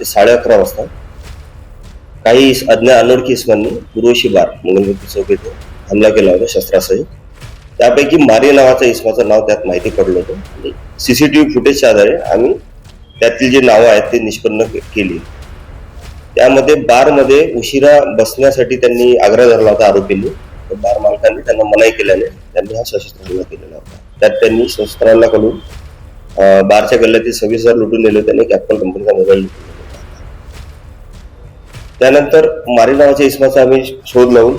ते 11:30 वाजता काही अनोळखी इसमांनी उर्वशी बार मंगलमूर्ती चौक येथे हमला केला होता शस्त्रासहित. त्यापैकी मारे नावाच्या इसमाचं नाव त्यात माहिती पडलं होतं आणि सीसीटीव्ही फुटेजच्या आधारे आम्ही त्यातील जे नावं आहेत ते निष्पन्न केली. त्यामध्ये बारमध्ये उशिरा बसण्यासाठी त्यांनी आग्रह धरला होता आरोपींनी. बार मालकांनी त्यांना मनाई केल्याने त्यांनी हा सशस्त्र हल्ला केलेला होता. त्यात त्यांनी शस्त्रांकडून बारच्या गल्ल्यातील 26,000 लुटून नेले. त्यांनी कॅप्कॉन कंपनीचा मोबाईल लुटून नेला. त्यानंतर मारे नावाच्या इसमाचा आम्ही शोध लावून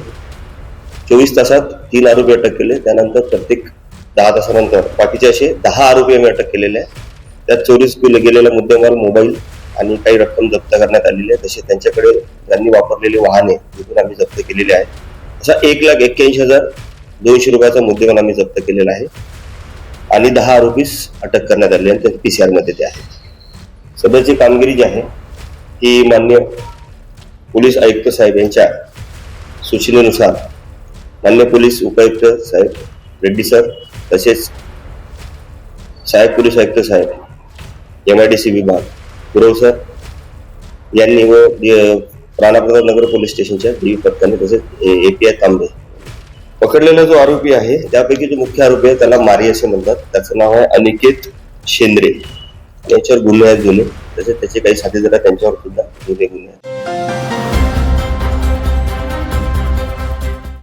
24 तासात 3 आरोपी अटक केले. त्यानंतर प्रत्येक 10 तासानंतर बाकीचे असे 10 आरोपी आम्ही अटक केलेले आहे. त्यात चोरीस गेलेला मुद्देमाल, मोबाईल आणि काही रक्कम जप्त करण्यात आलेली आहे. तसे त्यांच्याकडे त्यांनी वापरलेले वाहने तिथून आम्ही जप्त केलेले आहे. असा 1,81,200 रुपयाचा मुद्देमाल आम्ही जप्त केलेला आहे आणि 10 आरोपीस अटक करण्यात आली आणि ते PCR मध्ये ते आहे. सदरची कामगिरी जी आहे ती मान्य पोलीस आयुक्त साहेब यांच्या सूचनेनुसार मान्य पोलीस उपायुक्त साहेब रेड्डी सर, तसेच सहाय्यक पोलीस आयुक्त साहेब MIDC विभाग गुरव सर यांनी व राणाप्रताप नगर पोलीस स्टेशनच्या DV पथकाने तसेच API तांबे पकडलेला जो आरोपी आहे त्यापैकी जो मुख्य आरोपी आहे त्याला मारी असे म्हणतात. त्याचं नाव आहे अनिकेत शेंद्रे. याच्यावर गुन्हे आहेत जुने, तसेच त्याचे काही साथीदार त्यांच्यावर सुद्धा जुने गुन्हे आहेत.